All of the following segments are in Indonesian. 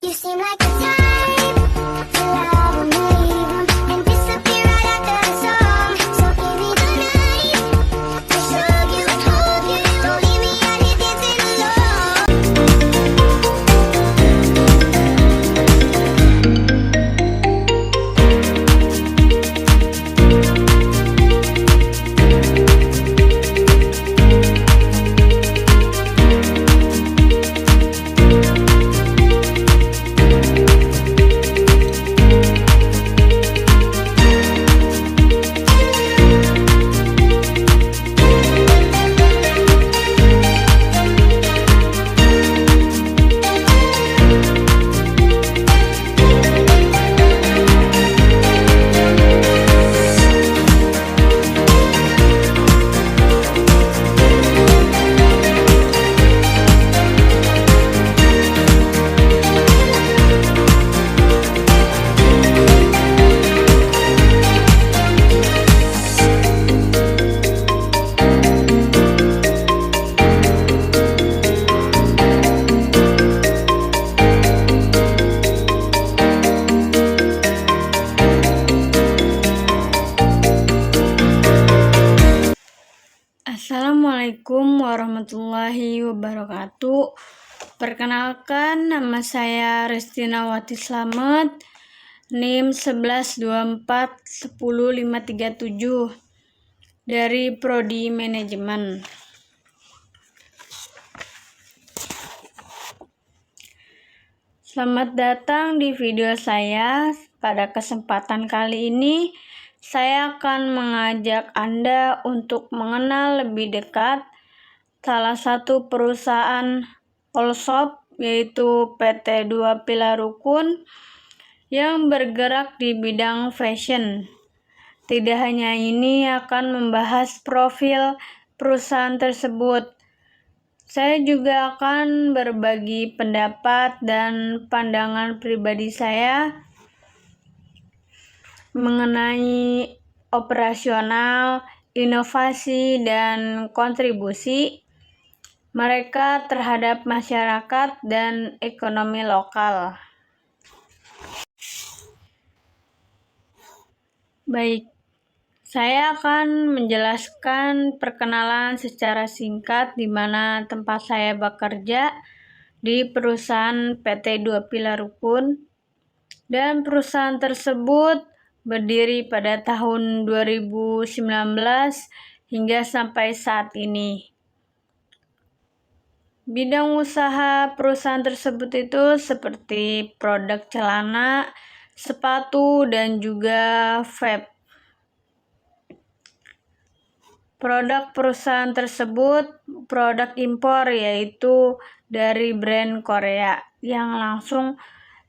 You seem like the type to love when you leave 'em and disappear right after the song. So give me the night to show you and hold you. Don't leave me out here dancing alone. Assalamualaikum warahmatullahi wabarakatuh. Perkenalkan, nama saya Restina Wati Slamet, NIM 1124100537 dari Prodi Manajemen. Selamat datang di video saya. Pada kesempatan kali ini, saya akan mengajak Anda untuk mengenal lebih dekat salah satu perusahaan Allshop, yaitu PT Dua Pilar Rukun yang bergerak di bidang fashion. Tidak hanya ini, akan membahas profil perusahaan tersebut. Saya juga akan berbagi pendapat dan pandangan pribadi saya mengenai operasional, inovasi, dan kontribusi mereka terhadap masyarakat dan ekonomi lokal. Baik, saya akan menjelaskan perkenalan secara singkat di mana tempat saya bekerja di perusahaan PT Dua Pilar Rukun, dan perusahaan tersebut berdiri pada tahun 2019 hingga sampai saat ini. Bidang usaha perusahaan tersebut itu seperti produk celana, sepatu, dan juga vape. Produk perusahaan tersebut produk impor, yaitu dari brand Korea yang langsung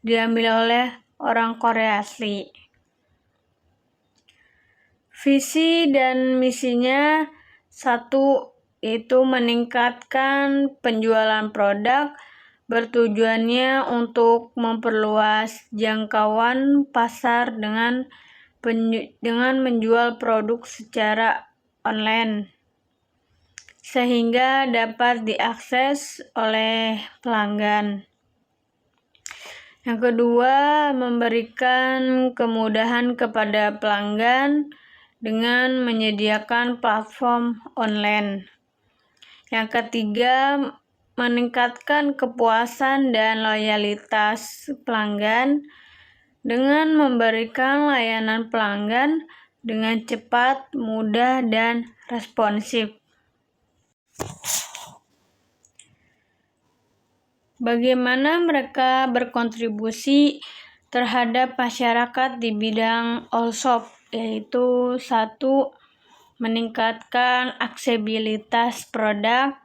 diambil oleh orang Korea asli. Visi dan misinya satu, yaitu meningkatkan penjualan produk, bertujuannya untuk memperluas jangkauan pasar dengan menjual produk secara online sehingga dapat diakses oleh pelanggan. Yang kedua, memberikan kemudahan kepada pelanggan dengan menyediakan platform online. Yang ketiga, meningkatkan kepuasan dan loyalitas pelanggan dengan memberikan layanan pelanggan dengan cepat, mudah, dan responsif. Bagaimana mereka berkontribusi terhadap masyarakat di bidang Allshop, yaitu satu, meningkatkan aksesibilitas produk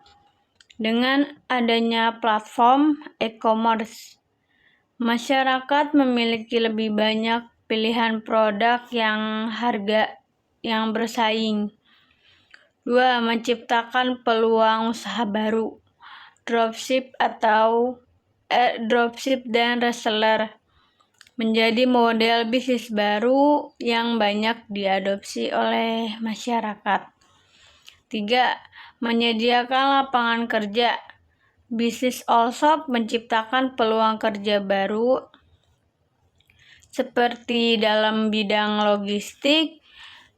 dengan adanya platform e-commerce. Masyarakat memiliki lebih banyak pilihan produk yang harga yang bersaing. 2. Menciptakan peluang usaha baru, dropship dan reseller menjadi model bisnis baru yang banyak diadopsi oleh masyarakat. 3. Menyediakan lapangan kerja. Bisnis Allshop menciptakan peluang kerja baru seperti dalam bidang logistik,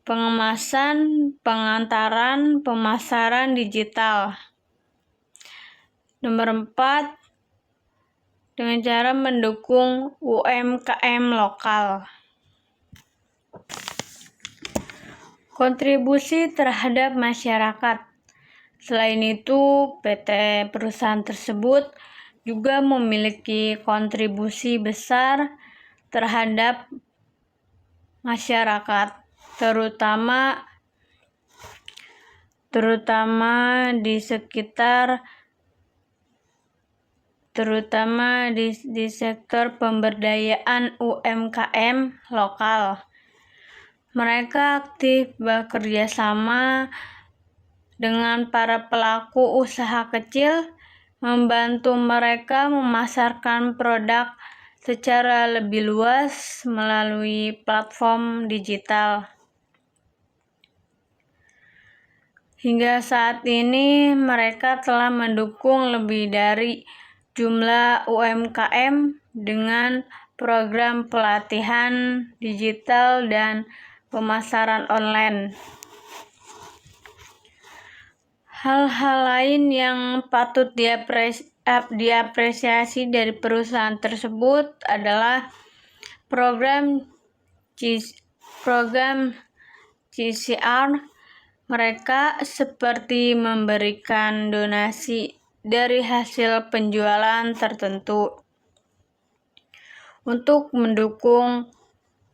pengemasan, pengantaran, pemasaran digital. Nomor 4, dengan cara mendukung UMKM lokal. Kontribusi terhadap masyarakat. Selain itu, PT perusahaan tersebut juga memiliki kontribusi besar terhadap masyarakat, terutama di sektor pemberdayaan UMKM lokal. Mereka aktif bekerja sama dengan para pelaku usaha kecil, membantu mereka memasarkan produk secara lebih luas melalui platform digital. Hingga saat ini, mereka telah mendukung lebih dari jumlah UMKM dengan program pelatihan digital dan pemasaran online. Hal-hal lain yang patut diapresiasi dari perusahaan tersebut adalah program CSR. Mereka seperti memberikan donasi dari hasil penjualan tertentu untuk mendukung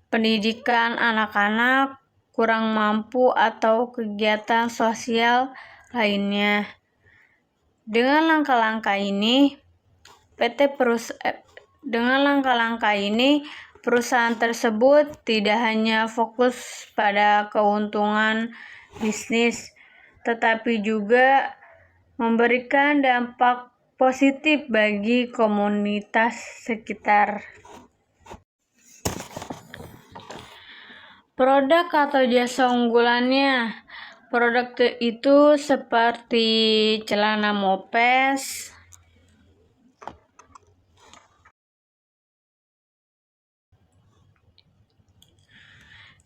pendidikan anak-anak kurang mampu atau kegiatan sosial lainnya. Dengan langkah-langkah ini, perusahaan tersebut tidak hanya fokus pada keuntungan bisnis, tetapi juga memberikan dampak positif bagi komunitas sekitar. Produk atau jasa unggulannya. Produk itu seperti celana mopes,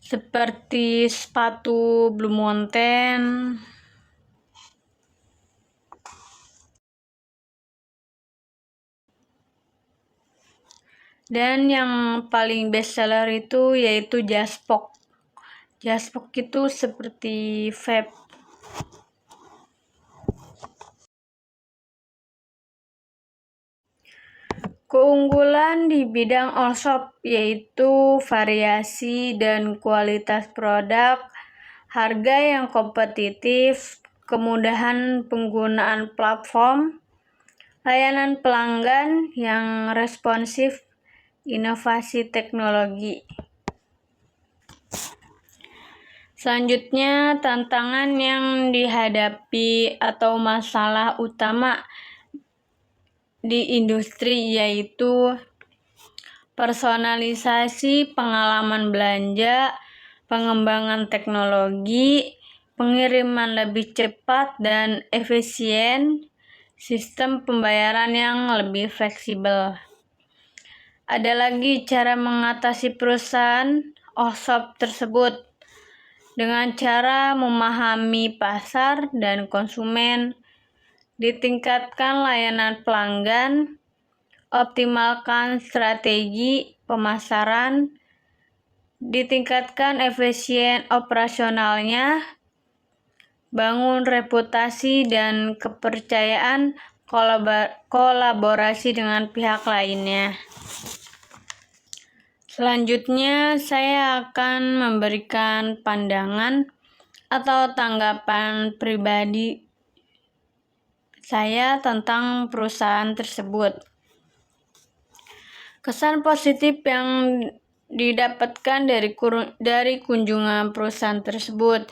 seperti sepatu Blue Mountain, dan yang paling bestseller itu yaitu Jaspok. Jaspok itu seperti vape. Keunggulan di bidang Allshop yaitu variasi dan kualitas produk, harga yang kompetitif, kemudahan penggunaan platform, layanan pelanggan yang responsif, inovasi teknologi. Selanjutnya, tantangan yang dihadapi atau masalah utama di industri yaitu personalisasi pengalaman belanja, pengembangan teknologi, pengiriman lebih cepat dan efisien, sistem pembayaran yang lebih fleksibel. Ada lagi cara mengatasi perusahaan Allshop tersebut dengan cara memahami pasar dan konsumen, ditingkatkan layanan pelanggan, optimalkan strategi pemasaran, ditingkatkan efisien operasionalnya, bangun reputasi dan kepercayaan, kolaborasi dengan pihak lainnya. Selanjutnya, saya akan memberikan pandangan atau tanggapan pribadi saya tentang perusahaan tersebut. Kesan positif yang didapatkan dari kunjungan perusahaan tersebut.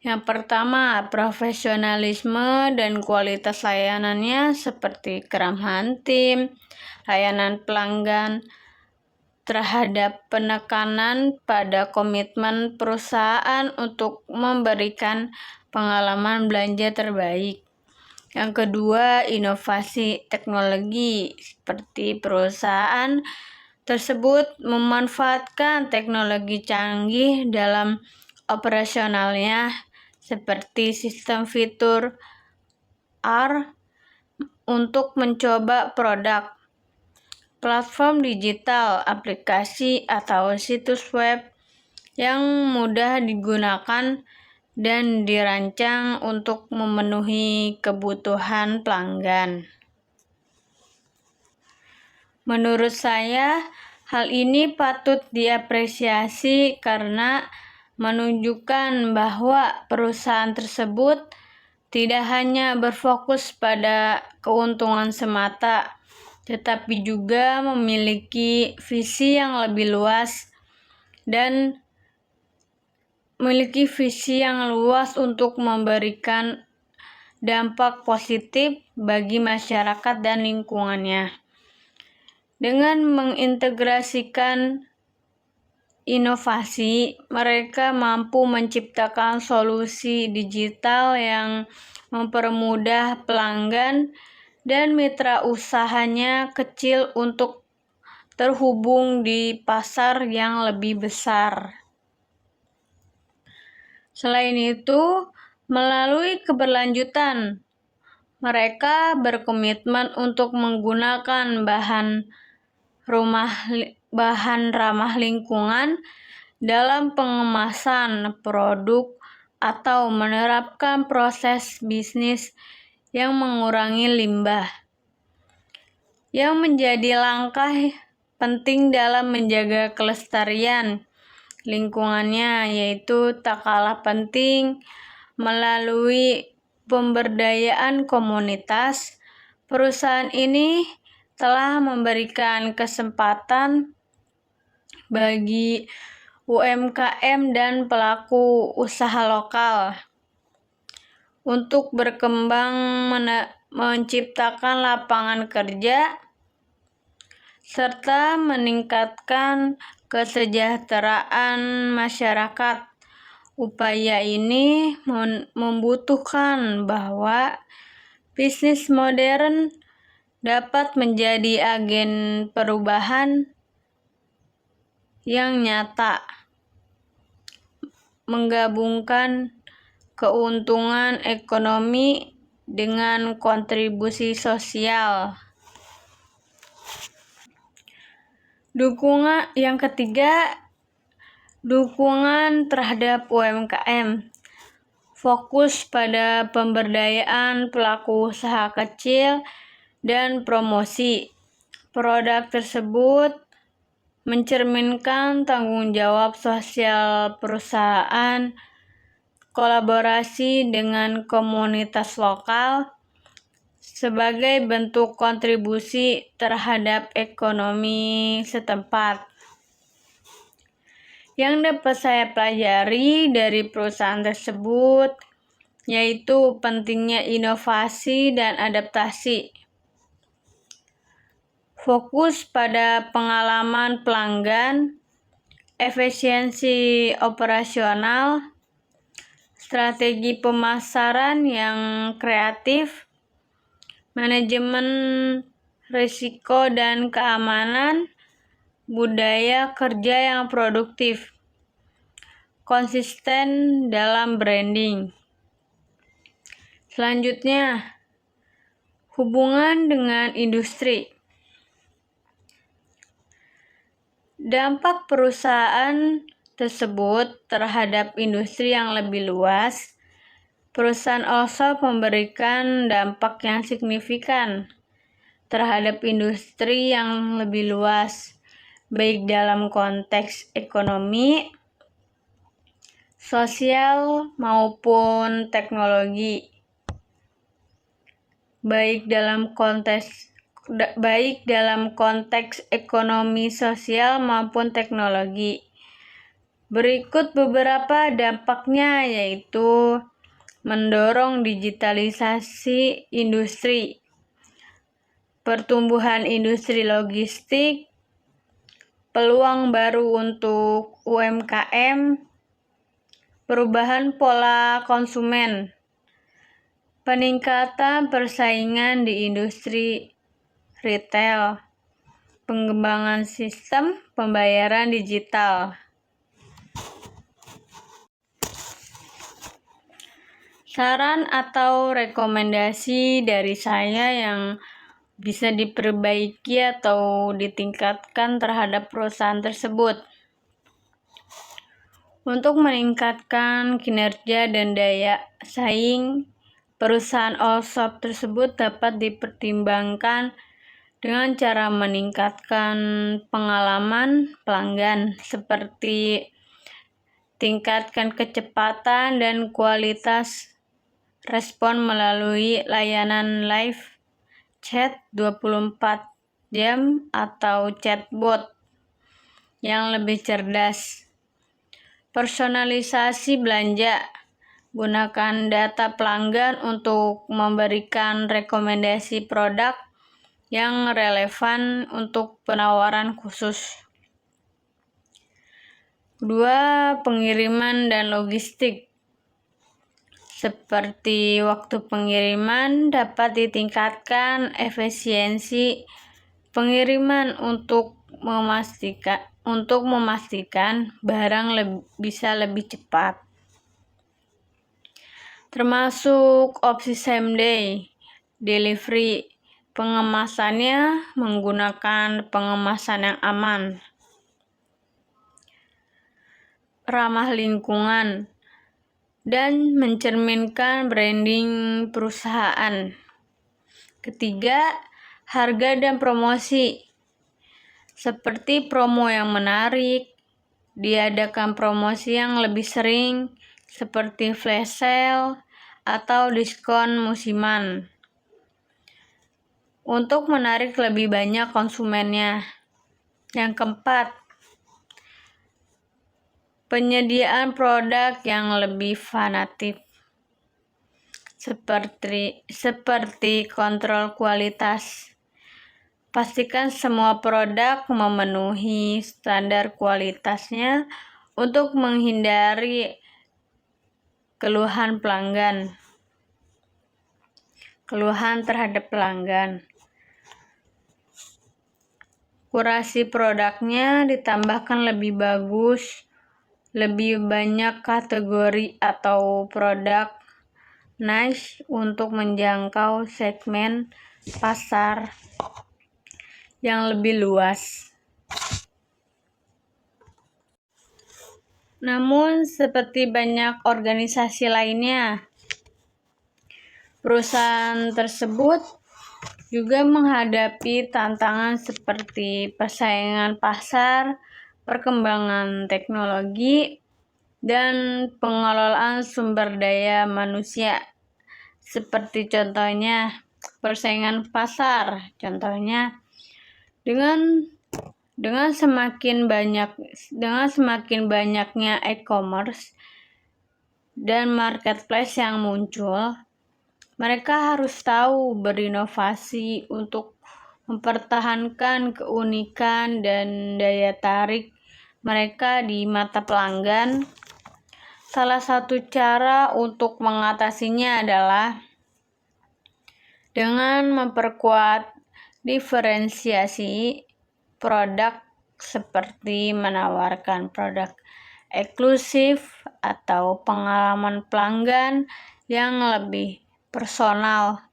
Yang pertama, profesionalisme dan kualitas layanannya seperti keramahan tim, layanan pelanggan, terhadap penekanan pada komitmen perusahaan untuk memberikan pengalaman belanja terbaik. Yang kedua, inovasi teknologi, seperti perusahaan tersebut memanfaatkan teknologi canggih dalam operasionalnya, seperti sistem fitur AR untuk mencoba produk, platform digital, aplikasi, atau situs web yang mudah digunakan dan dirancang untuk memenuhi kebutuhan pelanggan. Menurut saya, hal ini patut diapresiasi karena menunjukkan bahwa perusahaan tersebut tidak hanya berfokus pada keuntungan semata, tetapi juga memiliki visi yang lebih luas untuk memberikan dampak positif bagi masyarakat dan lingkungannya. Dengan mengintegrasikan inovasi, mereka mampu menciptakan solusi digital yang mempermudah pelanggan dan mitra usahanya kecil untuk terhubung di pasar yang lebih besar. Selain itu, melalui keberlanjutan, mereka berkomitmen untuk menggunakan bahan ramah lingkungan dalam pengemasan produk atau menerapkan proses bisnis yang mengurangi limbah, yang menjadi langkah penting dalam menjaga kelestarian lingkungannya, yaitu tak kalah penting melalui pemberdayaan komunitas. Perusahaan ini telah memberikan kesempatan bagi UMKM dan pelaku usaha lokal untuk berkembang, menciptakan lapangan kerja, serta meningkatkan kesejahteraan masyarakat. Upaya ini membutuhkan bahwa bisnis modern dapat menjadi agen perubahan yang nyata, menggabungkan keuntungan ekonomi dengan kontribusi sosial. Yang ketiga, dukungan terhadap UMKM. Fokus pada pemberdayaan pelaku usaha kecil dan promosi produk tersebut mencerminkan tanggung jawab sosial perusahaan, kolaborasi dengan komunitas lokal sebagai bentuk kontribusi terhadap ekonomi setempat. Yang dapat saya pelajari dari perusahaan tersebut yaitu pentingnya inovasi dan adaptasi, fokus pada pengalaman pelanggan, efisiensi operasional, strategi pemasaran yang kreatif, manajemen risiko dan keamanan, budaya kerja yang produktif, konsisten dalam branding. Selanjutnya, hubungan dengan industri. Dampak perusahaan tersebut terhadap industri yang lebih luas. Perusahaan Allsoft memberikan dampak yang signifikan terhadap industri yang lebih luas, baik dalam konteks ekonomi, sosial, maupun teknologi. Baik dalam konteks ekonomi, sosial, maupun teknologi. Berikut beberapa dampaknya, yaitu mendorong digitalisasi industri, pertumbuhan industri logistik, peluang baru untuk UMKM, perubahan pola konsumen, peningkatan persaingan di industri retail, pengembangan sistem pembayaran digital. Saran atau rekomendasi dari saya yang bisa diperbaiki atau ditingkatkan terhadap perusahaan tersebut. Untuk meningkatkan kinerja dan daya saing, perusahaan all shop tersebut dapat dipertimbangkan dengan cara meningkatkan pengalaman pelanggan, seperti tingkatkan kecepatan dan kualitas respon melalui layanan live chat 24 jam atau chatbot yang lebih cerdas. Personalisasi belanja. Gunakan data pelanggan untuk memberikan rekomendasi produk yang relevan untuk penawaran khusus. Kedua, pengiriman dan logistik. Seperti waktu pengiriman dapat ditingkatkan efisiensi pengiriman untuk memastikan barang bisa lebih cepat. Termasuk opsi same day delivery. Pengemasannya menggunakan pengemasan yang aman, ramah lingkungan, dan mencerminkan branding perusahaan. Ketiga, harga dan promosi. Seperti promo yang menarik, diadakan promosi yang lebih sering, seperti flash sale atau diskon musiman, untuk menarik lebih banyak konsumennya. Yang keempat, penyediaan produk yang lebih fanatik, seperti kontrol kualitas. Pastikan semua produk memenuhi standar kualitasnya untuk menghindari keluhan terhadap pelanggan. Kurasi produknya ditambahkan lebih bagus, lebih banyak kategori atau produk niche untuk menjangkau segmen pasar yang lebih luas. Namun, seperti banyak organisasi lainnya, perusahaan tersebut juga menghadapi tantangan seperti persaingan pasar, perkembangan teknologi, dan pengelolaan sumber daya manusia. Seperti contohnya persaingan pasar, contohnya dengan semakin banyaknya e-commerce dan marketplace yang muncul, mereka harus tahu berinovasi untuk mempertahankan keunikan dan daya tarik mereka di mata pelanggan. Salah satu cara untuk mengatasinya adalah dengan memperkuat diferensiasi produk, seperti menawarkan produk eksklusif atau pengalaman pelanggan yang lebih personal,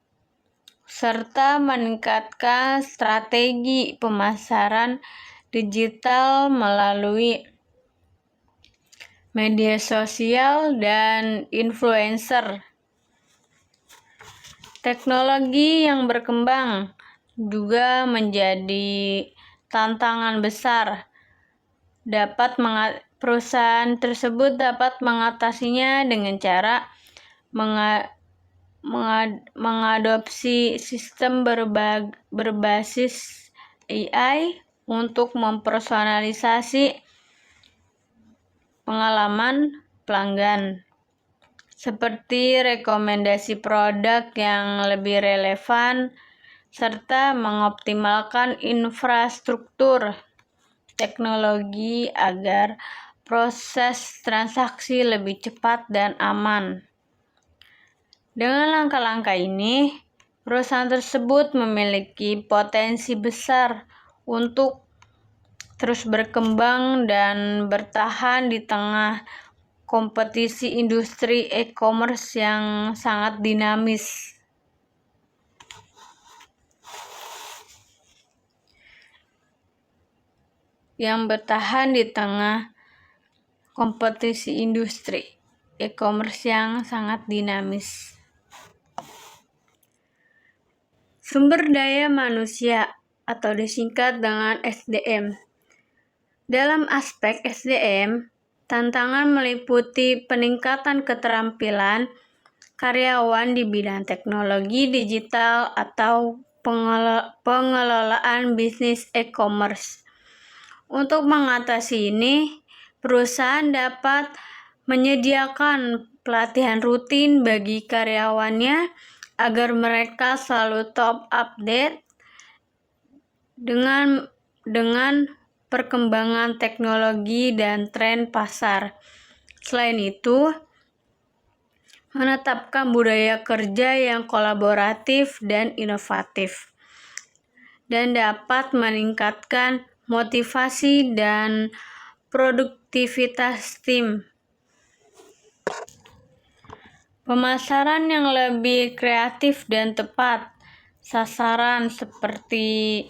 serta meningkatkan strategi pemasaran digital melalui media sosial dan influencer. Teknologi yang berkembang juga menjadi tantangan besar. Perusahaan tersebut dapat mengatasinya dengan cara mengadopsi sistem berbasis AI untuk mempersonalisasi pengalaman pelanggan, seperti rekomendasi produk yang lebih relevan, serta mengoptimalkan infrastruktur teknologi agar proses transaksi lebih cepat dan aman. Dengan langkah-langkah ini, perusahaan tersebut memiliki potensi besar untuk terus berkembang dan bertahan di tengah kompetisi industri e-commerce yang sangat dinamis. Sumber daya manusia atau disingkat dengan SDM. Dalam aspek SDM, tantangan meliputi peningkatan keterampilan karyawan di bidang teknologi digital atau pengelolaan bisnis e-commerce. Untuk mengatasi ini, perusahaan dapat menyediakan pelatihan rutin bagi karyawannya agar mereka selalu top update dengan perkembangan teknologi dan tren pasar. Selain itu, menetapkan budaya kerja yang kolaboratif dan inovatif dan dapat meningkatkan motivasi dan produktivitas tim. Pemasaran yang lebih kreatif dan tepat sasaran seperti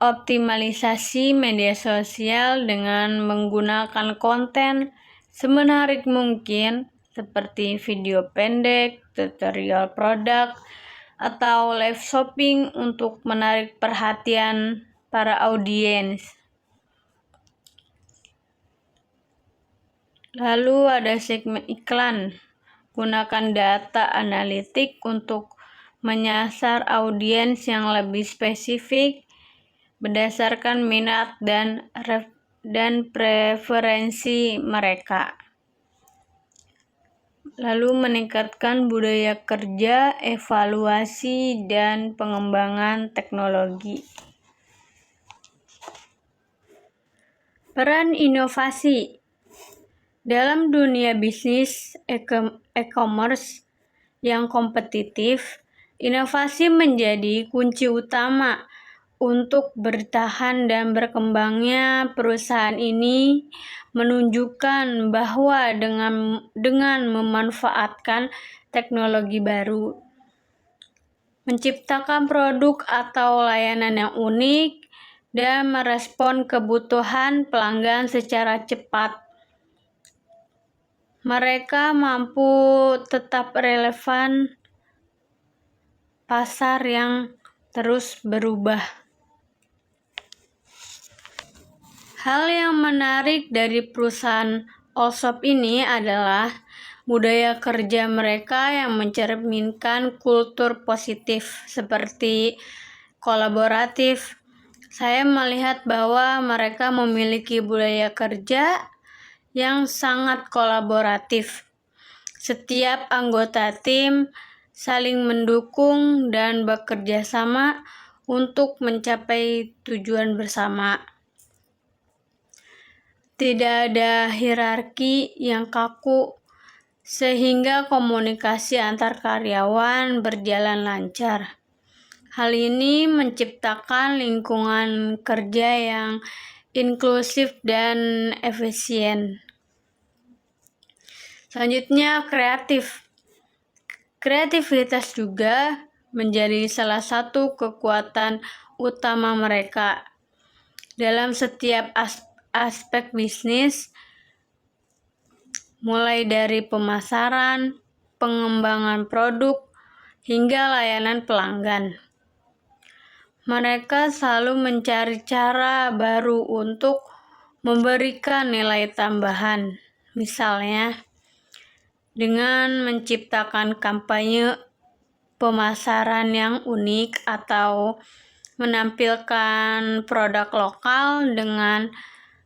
optimalisasi media sosial dengan menggunakan konten semenarik mungkin seperti video pendek, tutorial produk, atau live shopping untuk menarik perhatian para audiens. Lalu ada segmen iklan. Gunakan data analitik untuk menyasar audiens yang lebih spesifik berdasarkan minat dan preferensi mereka. Lalu meningkatkan budaya kerja, evaluasi, dan pengembangan teknologi. Peran inovasi dalam dunia bisnis e-commerce yang kompetitif, inovasi menjadi kunci utama untuk bertahan dan berkembangnya. Perusahaan ini menunjukkan bahwa dengan memanfaatkan teknologi baru, menciptakan produk atau layanan yang unik, dan merespon kebutuhan pelanggan secara cepat, mereka mampu tetap relevan pasar yang terus berubah. Hal yang menarik dari perusahaan Allshop ini adalah budaya kerja mereka yang mencerminkan kultur positif seperti kolaboratif. Saya melihat bahwa mereka memiliki budaya kerja yang sangat kolaboratif. Setiap anggota tim saling mendukung dan bekerja sama untuk mencapai tujuan bersama. Tidak ada hierarki yang kaku, sehingga komunikasi antar karyawan berjalan lancar. Hal ini menciptakan lingkungan kerja yang inklusif dan efisien. Selanjutnya, kreativitas juga menjadi salah satu kekuatan utama mereka. Dalam setiap aspek bisnis, mulai dari pemasaran, pengembangan produk, hingga layanan pelanggan, mereka selalu mencari cara baru untuk memberikan nilai tambahan. Misalnya, dengan menciptakan kampanye pemasaran yang unik atau menampilkan produk lokal dengan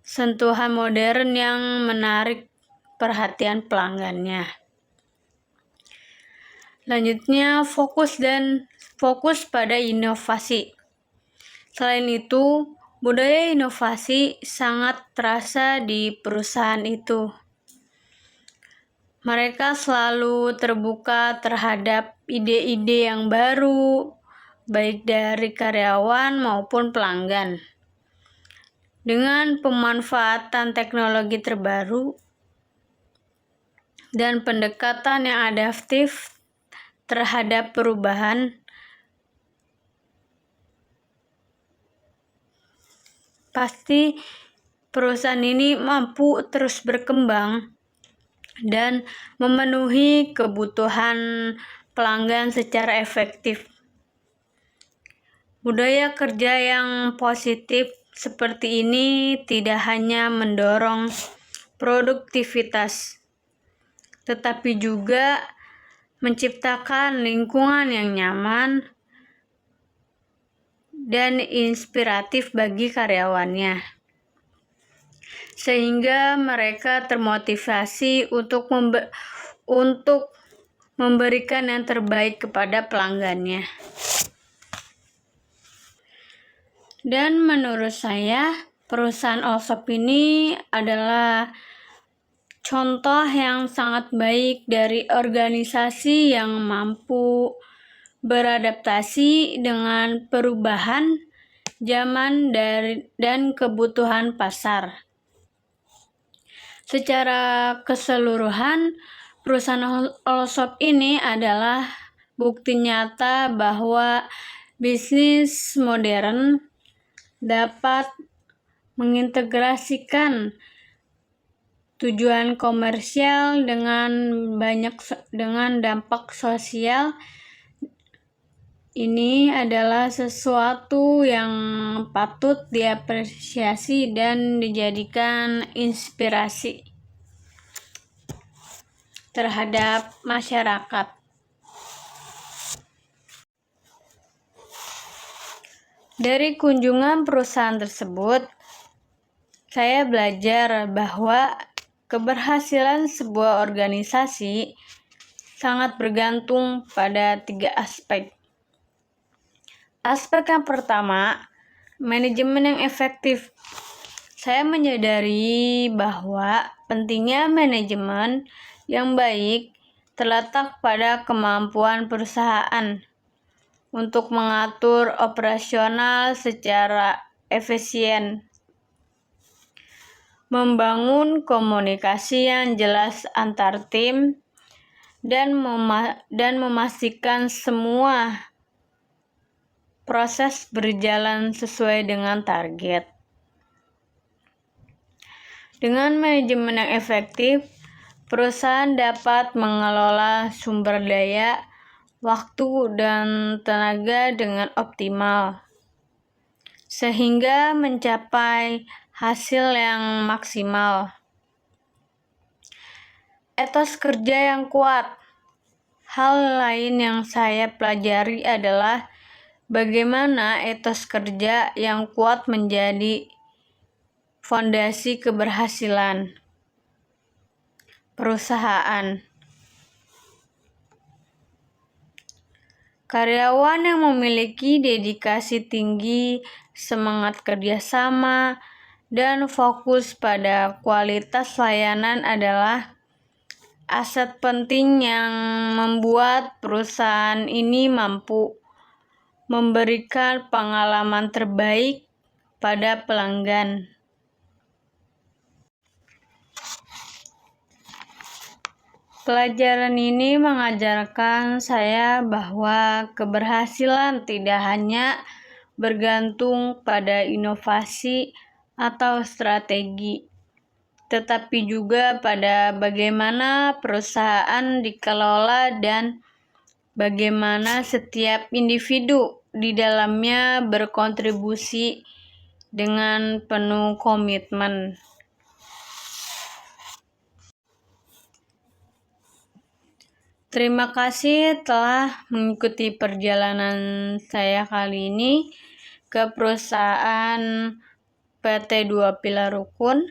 sentuhan modern yang menarik perhatian pelanggannya. Selanjutnya, fokus pada inovasi. Selain itu, budaya inovasi sangat terasa di perusahaan itu. Mereka selalu terbuka terhadap ide-ide yang baru, baik dari karyawan maupun pelanggan. Dengan pemanfaatan teknologi terbaru dan pendekatan yang adaptif terhadap perubahan, pasti perusahaan ini mampu terus berkembang dan memenuhi kebutuhan pelanggan secara efektif. Budaya kerja yang positif seperti ini tidak hanya mendorong produktivitas, tetapi juga menciptakan lingkungan yang nyaman dan inspiratif bagi karyawannya, sehingga mereka termotivasi untuk memberikan yang terbaik kepada pelanggannya. Dan menurut saya, perusahaan Allshop ini adalah contoh yang sangat baik dari organisasi yang mampu beradaptasi dengan perubahan zaman dan kebutuhan pasar. Secara keseluruhan, perusahaan Allshop ini adalah bukti nyata bahwa bisnis modern dapat mengintegrasikan tujuan komersial dengan dampak sosial. Ini adalah sesuatu yang patut diapresiasi dan dijadikan inspirasi terhadap masyarakat. Dari kunjungan perusahaan tersebut, saya belajar bahwa keberhasilan sebuah organisasi sangat bergantung pada 3 aspek. Aspek yang pertama, manajemen yang efektif. Saya menyadari bahwa pentingnya manajemen yang baik terletak pada kemampuan perusahaan untuk mengatur operasional secara efisien, membangun komunikasi yang jelas antar tim, dan memastikan semua proses berjalan sesuai dengan target. Dengan manajemen yang efektif, perusahaan dapat mengelola sumber daya, waktu, dan tenaga dengan optimal, sehingga mencapai hasil yang maksimal. Etos kerja yang kuat. Hal lain yang saya pelajari adalah bagaimana etos kerja yang kuat menjadi fondasi keberhasilan perusahaan. Karyawan yang memiliki dedikasi tinggi, semangat kerjasama, dan fokus pada kualitas layanan adalah aset penting yang membuat perusahaan ini mampu memberikan pengalaman terbaik pada pelanggan. Pelajaran ini mengajarkan saya bahwa keberhasilan tidak hanya bergantung pada inovasi atau strategi, tetapi juga pada bagaimana perusahaan dikelola dan bagaimana setiap individu di dalamnya berkontribusi dengan penuh komitmen. Terima kasih telah mengikuti perjalanan saya kali ini ke perusahaan PT Dua Pilar Rukun.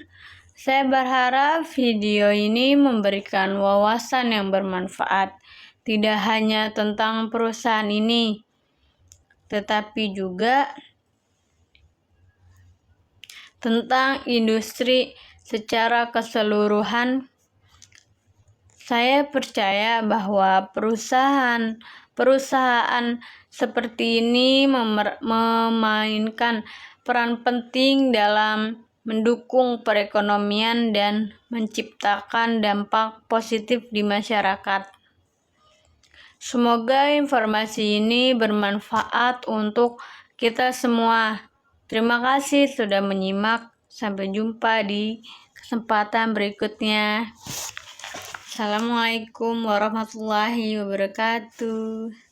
Saya berharap video ini memberikan wawasan yang bermanfaat, tidak hanya tentang perusahaan ini, tetapi juga tentang industri secara keseluruhan. Saya percaya bahwa perusahaan seperti ini memainkan peran penting dalam mendukung perekonomian dan menciptakan dampak positif di masyarakat. Semoga informasi ini bermanfaat untuk kita semua. Terima kasih sudah menyimak. Sampai jumpa di kesempatan berikutnya. Assalamualaikum warahmatullahi wabarakatuh.